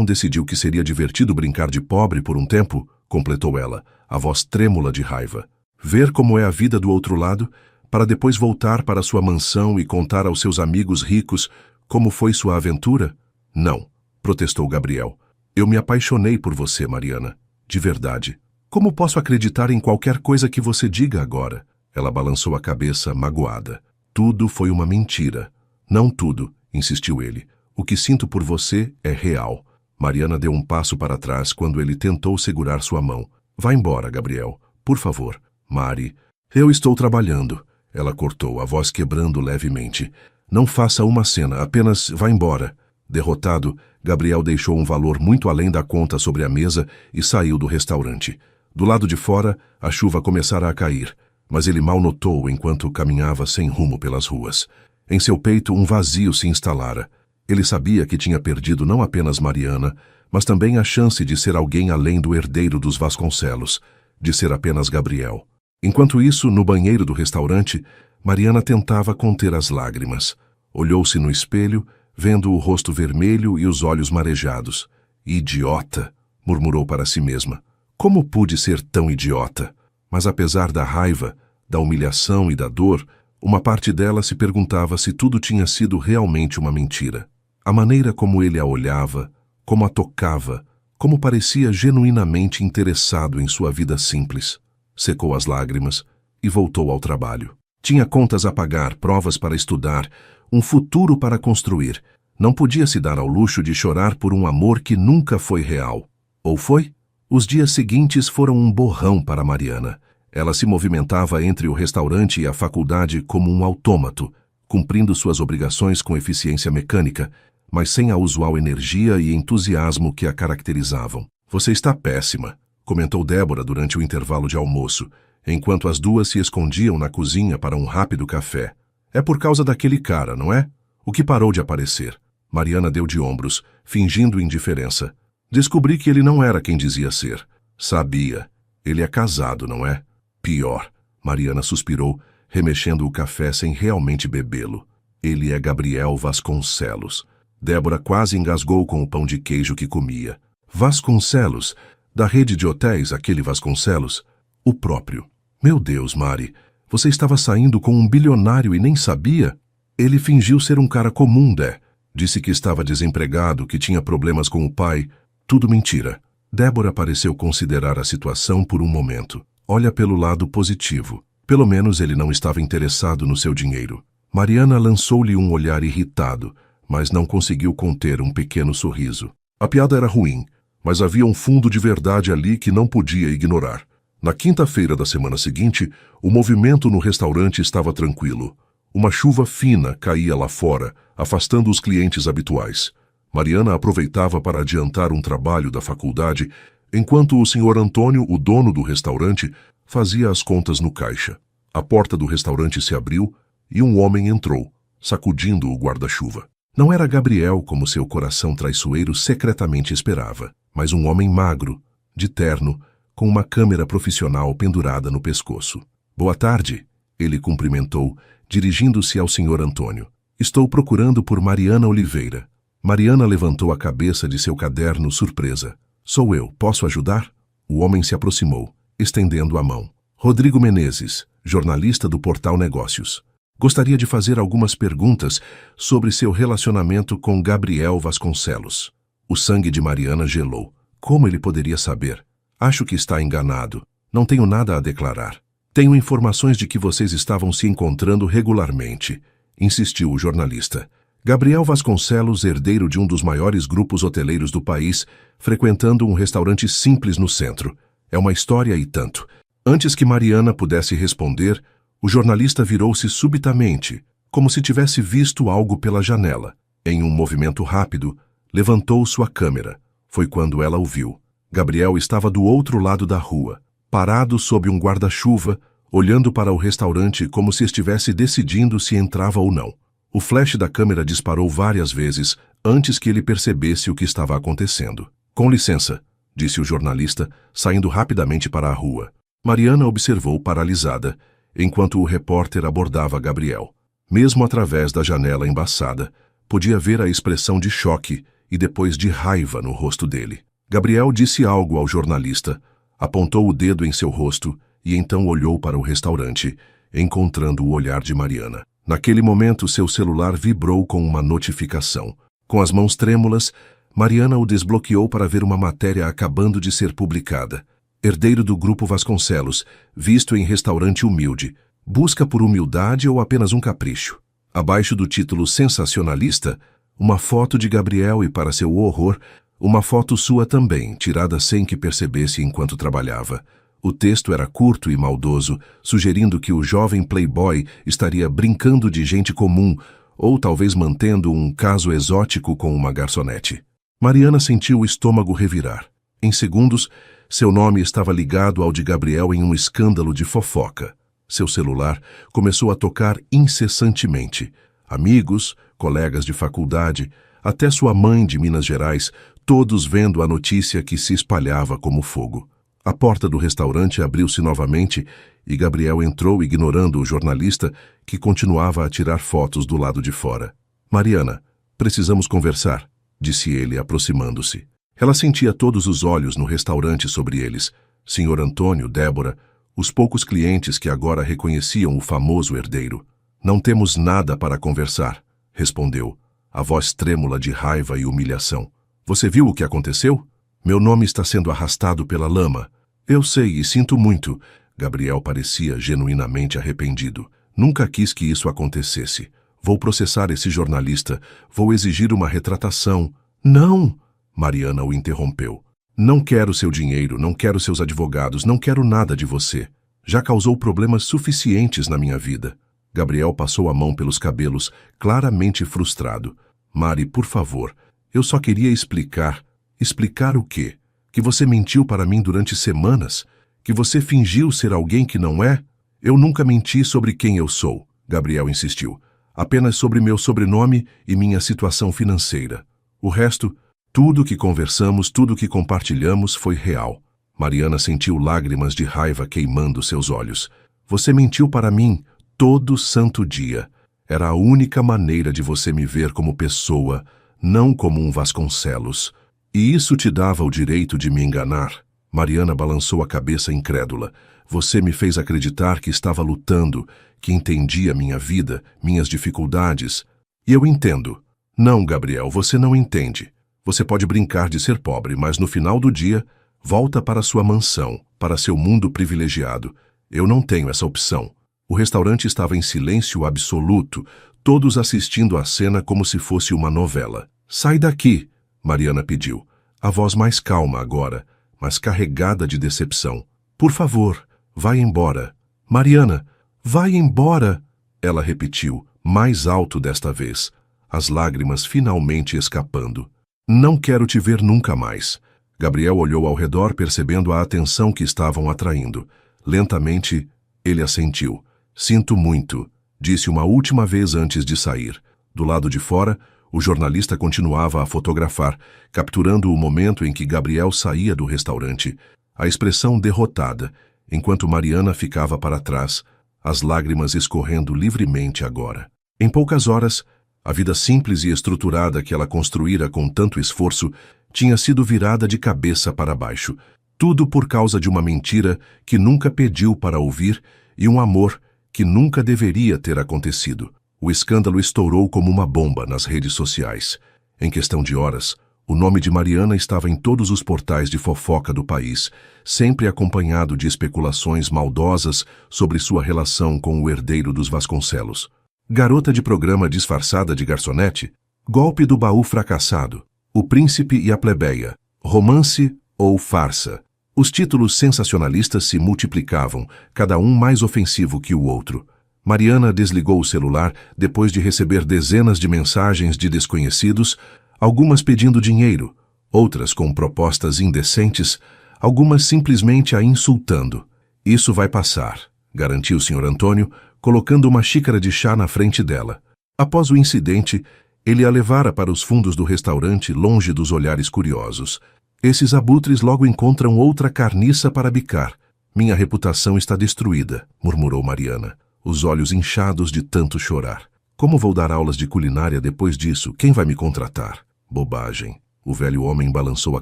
Speaker 1: decidiu que seria divertido brincar de pobre por um tempo, completou ela, a voz trêmula de raiva. Ver como é a vida do outro lado, para depois voltar para sua mansão e contar aos seus amigos ricos como foi sua aventura? Não, protestou Gabriel. Eu me apaixonei por você, Mariana. De verdade. Como posso acreditar em qualquer coisa que você diga agora? Ela balançou a cabeça, magoada. Tudo foi uma mentira. Não tudo, insistiu ele. O que sinto por você é real. Mariana deu um passo para trás quando ele tentou segurar sua mão. Vá embora, Gabriel. Por favor. Mari. Eu estou trabalhando. Ela cortou, a voz quebrando levemente. Não faça uma cena, apenas vá embora. Derrotado, Gabriel deixou um valor muito além da conta sobre a mesa e saiu do restaurante. Do lado de fora, a chuva começara a cair, mas ele mal notou enquanto caminhava sem rumo pelas ruas. Em seu peito, um vazio se instalara. Ele sabia que tinha perdido não apenas Mariana, mas também a chance de ser alguém além do herdeiro dos Vasconcelos, de ser apenas Gabriel. Enquanto isso, no banheiro do restaurante, Mariana tentava conter as lágrimas. Olhou-se no espelho, vendo o rosto vermelho e os olhos marejados. Idiota, murmurou para si mesma. Como pude ser tão idiota? Mas apesar da raiva, da humilhação e da dor, uma parte dela se perguntava se tudo tinha sido realmente uma mentira. A maneira como ele a olhava, como a tocava, como parecia genuinamente interessado em sua vida simples. Secou as lágrimas e voltou ao trabalho. Tinha contas a pagar, provas para estudar, um futuro para construir. Não podia se dar ao luxo de chorar por um amor que nunca foi real. Ou foi? Os dias seguintes foram um borrão para Mariana. Ela se movimentava entre o restaurante e a faculdade como um autômato, cumprindo suas obrigações com eficiência mecânica, mas sem a usual energia e entusiasmo que a caracterizavam. Você está péssima, comentou Débora durante o intervalo de almoço, enquanto as duas se escondiam na cozinha para um rápido café. É por causa daquele cara, não é? O que parou de aparecer. Mariana deu de ombros, fingindo indiferença. Descobri que ele não era quem dizia ser. Sabia. Ele é casado, não é? Pior. Mariana suspirou, remexendo o café sem realmente bebê-lo. Ele é Gabriel Vasconcelos. Débora quase engasgou com o pão de queijo que comia. Vasconcelos? Da rede de hotéis, aquele Vasconcelos? O próprio. Meu Deus, Mari, você estava saindo com um bilionário e nem sabia? Ele fingiu ser um cara comum, Dé. Disse que estava desempregado, que tinha problemas com o pai. Tudo mentira. Débora pareceu considerar a situação por um momento. Olha pelo lado positivo. Pelo menos ele não estava interessado no seu dinheiro. Mariana lançou-lhe um olhar irritado, mas não conseguiu conter um pequeno sorriso. A piada era ruim, mas havia um fundo de verdade ali que não podia ignorar. Na quinta-feira da semana seguinte, o movimento no restaurante estava tranquilo. Uma chuva fina caía lá fora, afastando os clientes habituais. Mariana aproveitava para adiantar um trabalho da faculdade, enquanto o Sr. Antônio, o dono do restaurante, fazia as contas no caixa. A porta do restaurante se abriu e um homem entrou, sacudindo o guarda-chuva. Não era Gabriel como seu coração traiçoeiro secretamente esperava, mas um homem magro, de terno, com uma câmera profissional pendurada no pescoço. Boa tarde, ele cumprimentou, dirigindo-se ao Sr. Antônio. Estou procurando por Mariana Oliveira. Mariana levantou a cabeça de seu caderno surpresa. Sou eu, posso ajudar? O homem se aproximou, estendendo a mão. Rodrigo Menezes, jornalista do Portal Negócios. Gostaria de fazer algumas perguntas sobre seu relacionamento com Gabriel Vasconcelos. O sangue de Mariana gelou. Como ele poderia saber? Acho que está enganado. Não tenho nada a declarar. Tenho informações de que vocês estavam se encontrando regularmente, insistiu o jornalista. Gabriel Vasconcelos, herdeiro de um dos maiores grupos hoteleiros do país, frequentando um restaurante simples no centro. É uma história e tanto. Antes que Mariana pudesse responder, o jornalista virou-se subitamente, como se tivesse visto algo pela janela. Em um movimento rápido, levantou sua câmera. Foi quando ela o viu. Gabriel estava do outro lado da rua, parado sob um guarda-chuva, olhando para o restaurante como se estivesse decidindo se entrava ou não. O flash da câmera disparou várias vezes antes que ele percebesse o que estava acontecendo. Com licença, disse o jornalista, saindo rapidamente para a rua. Mariana observou paralisada, enquanto o repórter abordava Gabriel. Mesmo através da janela embaçada, podia ver a expressão de choque e depois de raiva no rosto dele. Gabriel disse algo ao jornalista, apontou o dedo em seu rosto e então olhou para o restaurante, encontrando o olhar de Mariana. Naquele momento, seu celular vibrou com uma notificação. Com as mãos trêmulas, Mariana o desbloqueou para ver uma matéria acabando de ser publicada. Herdeiro do Grupo Vasconcelos, visto em restaurante humilde. Busca por humildade ou apenas um capricho? Abaixo do título sensacionalista, uma foto de Gabriel e, para seu horror, uma foto sua também, tirada sem que percebesse enquanto trabalhava. O texto era curto e maldoso, sugerindo que o jovem playboy estaria brincando de gente comum ou talvez mantendo um caso exótico com uma garçonete. Mariana sentiu o estômago revirar. Em segundos, seu nome estava ligado ao de Gabriel em um escândalo de fofoca. Seu celular começou a tocar incessantemente. Amigos, colegas de faculdade, até sua mãe de Minas Gerais, todos vendo a notícia que se espalhava como fogo. A porta do restaurante abriu-se novamente e Gabriel entrou ignorando o jornalista que continuava a tirar fotos do lado de fora. Mariana, precisamos conversar, disse ele aproximando-se. Ela sentia todos os olhos no restaurante sobre eles. Sr. Antônio, Débora, os poucos clientes que agora reconheciam o famoso herdeiro. Não temos nada para conversar, respondeu, a voz trêmula de raiva e humilhação. Você viu o que aconteceu? Meu nome está sendo arrastado pela lama. Eu sei e sinto muito. Gabriel parecia genuinamente arrependido. Nunca quis que isso acontecesse. Vou processar esse jornalista. Vou exigir uma retratação. Não! Mariana o interrompeu. Não quero seu dinheiro, não quero seus advogados, não quero nada de você. Já causou problemas suficientes na minha vida. Gabriel passou a mão pelos cabelos, claramente frustrado. Mari, por favor, eu só queria explicar. Explicar o quê? Que você mentiu para mim durante semanas? Que você fingiu ser alguém que não é? Eu nunca menti sobre quem eu sou, Gabriel insistiu. Apenas sobre meu sobrenome e minha situação financeira. O resto, tudo que conversamos, tudo que compartilhamos foi real. Mariana sentiu lágrimas de raiva queimando seus olhos. Você mentiu para mim todo santo dia. Era a única maneira de você me ver como pessoa, não como um Vasconcelos. E isso te dava o direito de me enganar? Mariana balançou a cabeça incrédula. Você me fez acreditar que estava lutando, que entendia minha vida, minhas dificuldades. E eu entendo. Não, Gabriel, você não entende. Você pode brincar de ser pobre, mas no final do dia, volta para sua mansão, para seu mundo privilegiado. Eu não tenho essa opção. O restaurante estava em silêncio absoluto, todos assistindo à cena como se fosse uma novela. Sai daqui, Mariana pediu. A voz mais calma agora, mas carregada de decepção. Por favor, vai embora. Mariana, vai embora, ela repetiu, mais alto desta vez, as lágrimas finalmente escapando. Não quero te ver nunca mais. Gabriel olhou ao redor, percebendo a atenção que estavam atraindo. Lentamente, ele assentiu. Sinto muito, disse uma última vez antes de sair. Do lado de fora, o jornalista continuava a fotografar, capturando o momento em que Gabriel saía do restaurante. A expressão derrotada, enquanto Mariana ficava para trás, as lágrimas escorrendo livremente agora. Em poucas horas, a vida simples e estruturada que ela construíra com tanto esforço tinha sido virada de cabeça para baixo. Tudo por causa de uma mentira que nunca pediu para ouvir e um amor que nunca deveria ter acontecido. O escândalo estourou como uma bomba nas redes sociais. Em questão de horas, o nome de Mariana estava em todos os portais de fofoca do país, sempre acompanhado de especulações maldosas sobre sua relação com o herdeiro dos Vasconcelos. Garota de programa disfarçada de garçonete, golpe do baú fracassado, o príncipe e a plebeia, romance ou farsa. Os títulos sensacionalistas se multiplicavam, cada um mais ofensivo que o outro. Mariana desligou o celular depois de receber dezenas de mensagens de desconhecidos, algumas pedindo dinheiro, outras com propostas indecentes, algumas simplesmente a insultando. Isso vai passar, garantiu o Sr. Antônio, colocando uma xícara de chá na frente dela. Após o incidente, ele a levara para os fundos do restaurante, longe dos olhares curiosos. Esses abutres logo encontram outra carniça para bicar. Minha reputação está destruída, murmurou Mariana, os olhos inchados de tanto chorar. Como vou dar aulas de culinária depois disso? Quem vai me contratar? Bobagem. O velho homem balançou a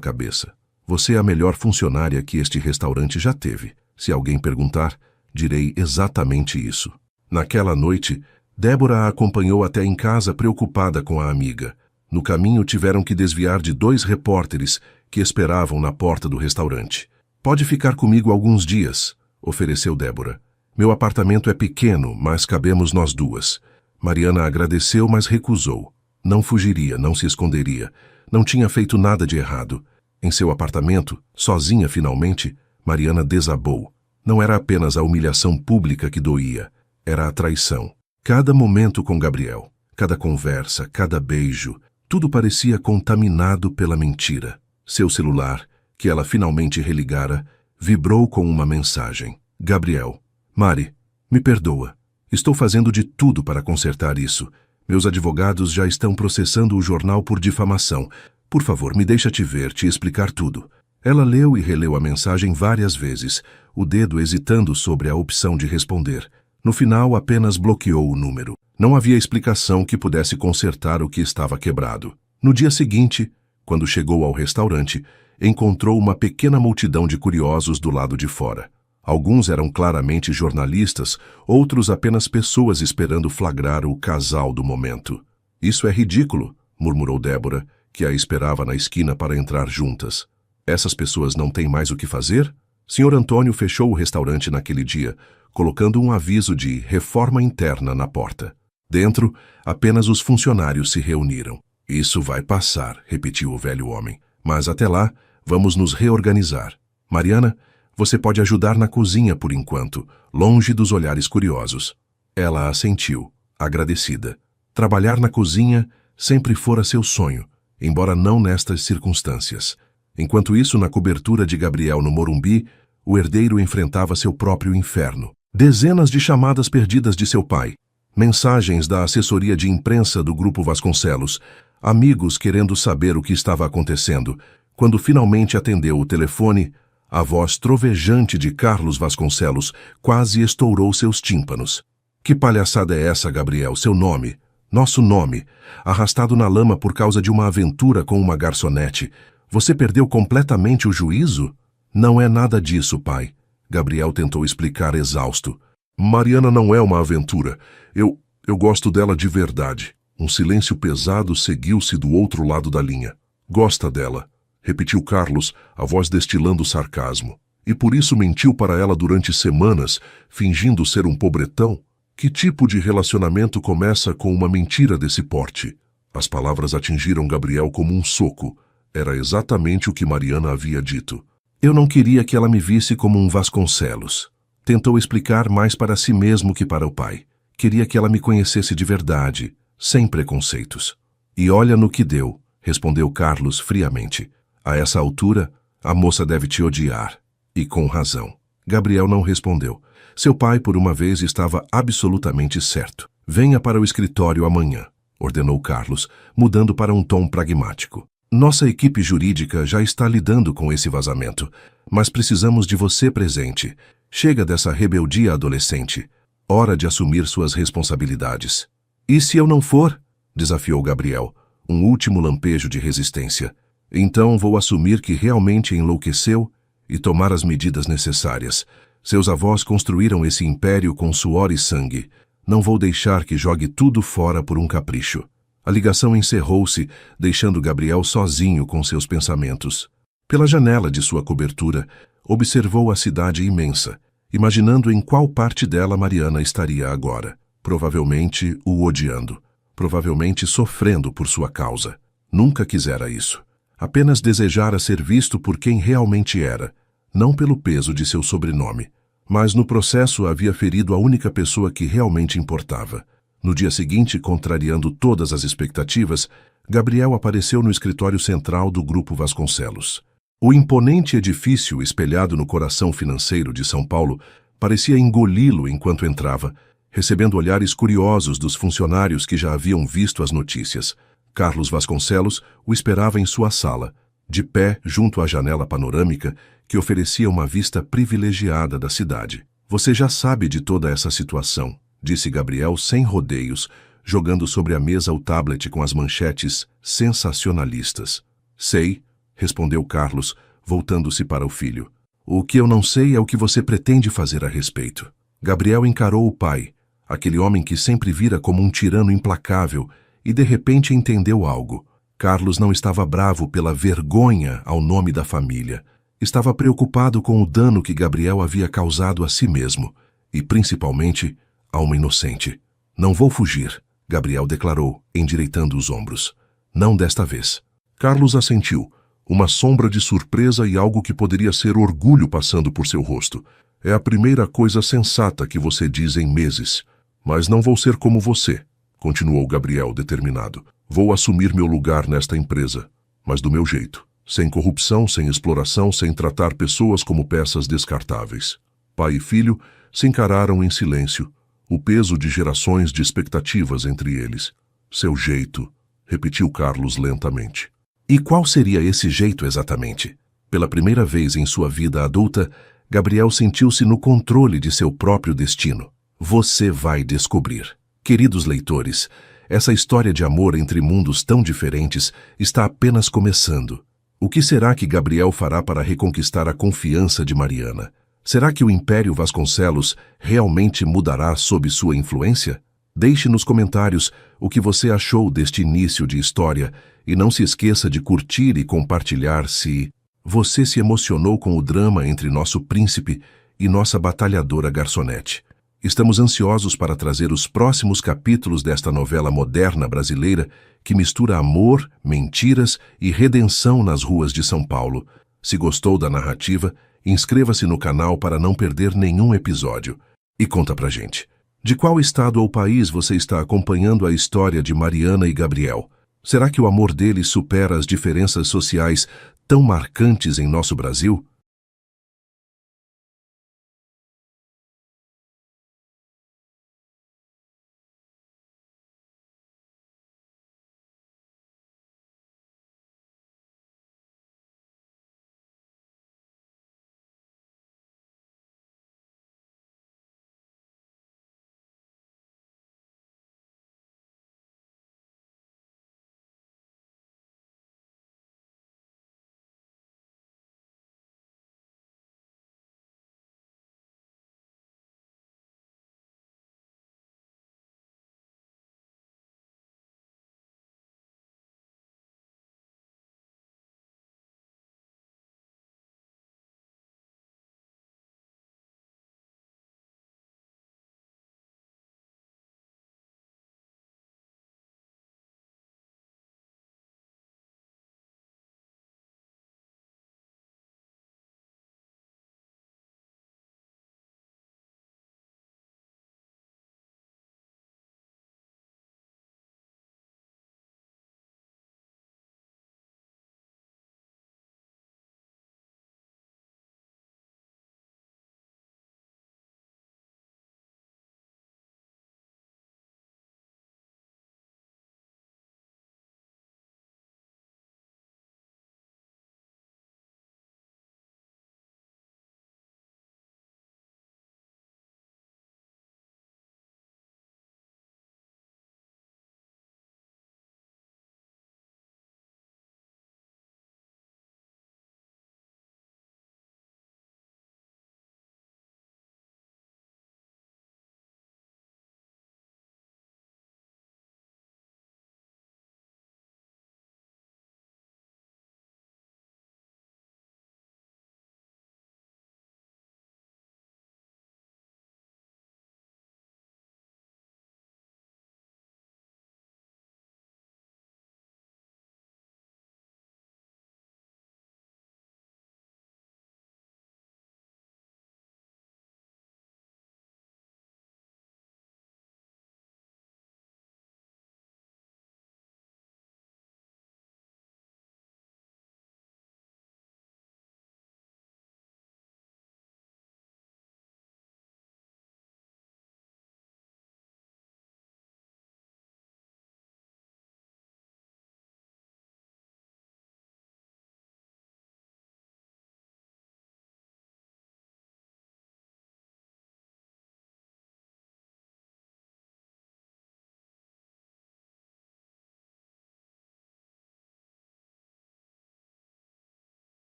Speaker 1: cabeça. Você é a melhor funcionária que este restaurante já teve. Se alguém perguntar, direi exatamente isso. Naquela noite, Débora a acompanhou até em casa preocupada com a amiga. No caminho tiveram que desviar de 2 repórteres que esperavam na porta do restaurante. Pode ficar comigo alguns dias, ofereceu Débora. Meu apartamento é pequeno, mas cabemos nós duas. Mariana agradeceu, mas recusou. Não fugiria, não se esconderia. Não tinha feito nada de errado. Em seu apartamento, sozinha finalmente, Mariana desabou. Não era apenas a humilhação pública que doía, era a traição. Cada momento com Gabriel, cada conversa, cada beijo, tudo parecia contaminado pela mentira. Seu celular, que ela finalmente religara, vibrou com uma mensagem. Gabriel. Mari, me perdoa. Estou fazendo de tudo para consertar isso. Meus advogados já estão processando o jornal por difamação. Por favor, me deixa te ver, te explicar tudo. Ela leu e releu a mensagem várias vezes, o dedo hesitando sobre a opção de responder. No final, apenas bloqueou o número. Não havia explicação que pudesse consertar o que estava quebrado. No dia seguinte, quando chegou ao restaurante, encontrou uma pequena multidão de curiosos do lado de fora. Alguns eram claramente jornalistas, outros apenas pessoas esperando flagrar o casal do momento. Isso é ridículo, murmurou Débora, que a esperava na esquina para entrar juntas. Essas pessoas não têm mais o que fazer? Sr. Antônio fechou o restaurante naquele dia, colocando um aviso de reforma interna na porta. Dentro, apenas os funcionários se reuniram. Isso vai passar, repetiu o velho homem. Mas até lá, vamos nos reorganizar. Mariana, você pode ajudar na cozinha por enquanto, longe dos olhares curiosos. Ela assentiu, agradecida. Trabalhar na cozinha sempre fora seu sonho, embora não nestas circunstâncias. Enquanto isso, na cobertura de Gabriel no Morumbi, o herdeiro enfrentava seu próprio inferno. Dezenas de chamadas perdidas de seu pai, mensagens da assessoria de imprensa do Grupo Vasconcelos, amigos querendo saber o que estava acontecendo. Quando finalmente atendeu o telefone, a voz trovejante de Carlos Vasconcelos quase estourou seus tímpanos. Que palhaçada é essa, Gabriel? Seu nome, nosso nome, arrastado na lama por causa de uma aventura com uma garçonete. Você perdeu completamente o juízo? Não é nada disso, pai. Gabriel tentou explicar exausto. Mariana não é uma aventura. Eu gosto dela de verdade. Um silêncio pesado seguiu-se do outro lado da linha. Gosta dela, repetiu Carlos, a voz destilando sarcasmo. E por isso mentiu para ela durante semanas, fingindo ser um pobretão? Que tipo de relacionamento começa com uma mentira desse porte? As palavras atingiram Gabriel como um soco. Era exatamente o que Mariana havia dito. Eu não queria que ela me visse como um Vasconcelos. Tentou explicar mais para si mesmo que para o pai. Queria que ela me conhecesse de verdade, sem preconceitos. E olha no que deu, respondeu Carlos friamente. A essa altura, a moça deve te odiar. E com razão. Gabriel não respondeu. Seu pai, por uma vez, estava absolutamente certo. Venha para o escritório amanhã, ordenou Carlos, mudando para um tom pragmático. Nossa equipe jurídica já está lidando com esse vazamento, mas precisamos de você presente. Chega dessa rebeldia adolescente. Hora de assumir suas responsabilidades. E se eu não for? Desafiou Gabriel, um último lampejo de resistência. Então vou assumir que realmente enlouqueceu e tomar as medidas necessárias. Seus avós construíram esse império com suor e sangue. Não vou deixar que jogue tudo fora por um capricho. A ligação encerrou-se, deixando Gabriel sozinho com seus pensamentos. Pela janela de sua cobertura, observou a cidade imensa, imaginando em qual parte dela Mariana estaria agora. Provavelmente o odiando. Provavelmente sofrendo por sua causa. Nunca quisera isso. Apenas desejara ser visto por quem realmente era, não pelo peso de seu sobrenome. Mas no processo havia ferido a única pessoa que realmente importava. No dia seguinte, contrariando todas as expectativas, Gabriel apareceu no escritório central do Grupo Vasconcelos. O imponente edifício espelhado no coração financeiro de São Paulo parecia engoli-lo enquanto entrava, recebendo olhares curiosos dos funcionários que já haviam visto as notícias. Carlos Vasconcelos o esperava em sua sala, de pé junto à janela panorâmica que oferecia uma vista privilegiada da cidade. Você já sabe de toda essa situação, disse Gabriel sem rodeios, jogando sobre a mesa o tablet com as manchetes sensacionalistas. Sei, respondeu Carlos, voltando-se para o filho. O que eu não sei é o que você pretende fazer a respeito. Gabriel encarou o pai, aquele homem que sempre vira como um tirano implacável, e de repente entendeu algo. Carlos não estava bravo pela vergonha ao nome da família. Estava preocupado com o dano que Gabriel havia causado a si mesmo, e principalmente a uma inocente. Não vou fugir, Gabriel declarou, endireitando os ombros. Não desta vez. Carlos assentiu, uma sombra de surpresa e algo que poderia ser orgulho passando por seu rosto. É a primeira coisa sensata que você diz em meses. Mas não vou ser como você, continuou Gabriel determinado. Vou assumir meu lugar nesta empresa, mas do meu jeito. Sem corrupção, sem exploração, sem tratar pessoas como peças descartáveis. Pai e filho se encararam em silêncio, o peso de gerações de expectativas entre eles. Seu jeito, repetiu Carlos lentamente. E qual seria esse jeito exatamente? Pela primeira vez em sua vida adulta, Gabriel sentiu-se no controle de seu próprio destino. Você vai descobrir. Queridos leitores, essa história de amor entre mundos tão diferentes está apenas começando. O que será que Gabriel fará para reconquistar a confiança de Mariana? Será que o Império Vasconcelos realmente mudará sob sua influência? Deixe nos comentários o que você achou deste início de história e não se esqueça de curtir e compartilhar se você se emocionou com o drama entre nosso príncipe e nossa batalhadora garçonete. Estamos ansiosos para trazer os próximos capítulos desta novela moderna brasileira que mistura amor, mentiras e redenção nas ruas de São Paulo. Se gostou da narrativa, inscreva-se no canal para não perder nenhum episódio. E conta pra gente. De qual estado ou país você está acompanhando a história de Mariana e Gabriel? Será que o amor deles supera as diferenças sociais tão marcantes em nosso Brasil?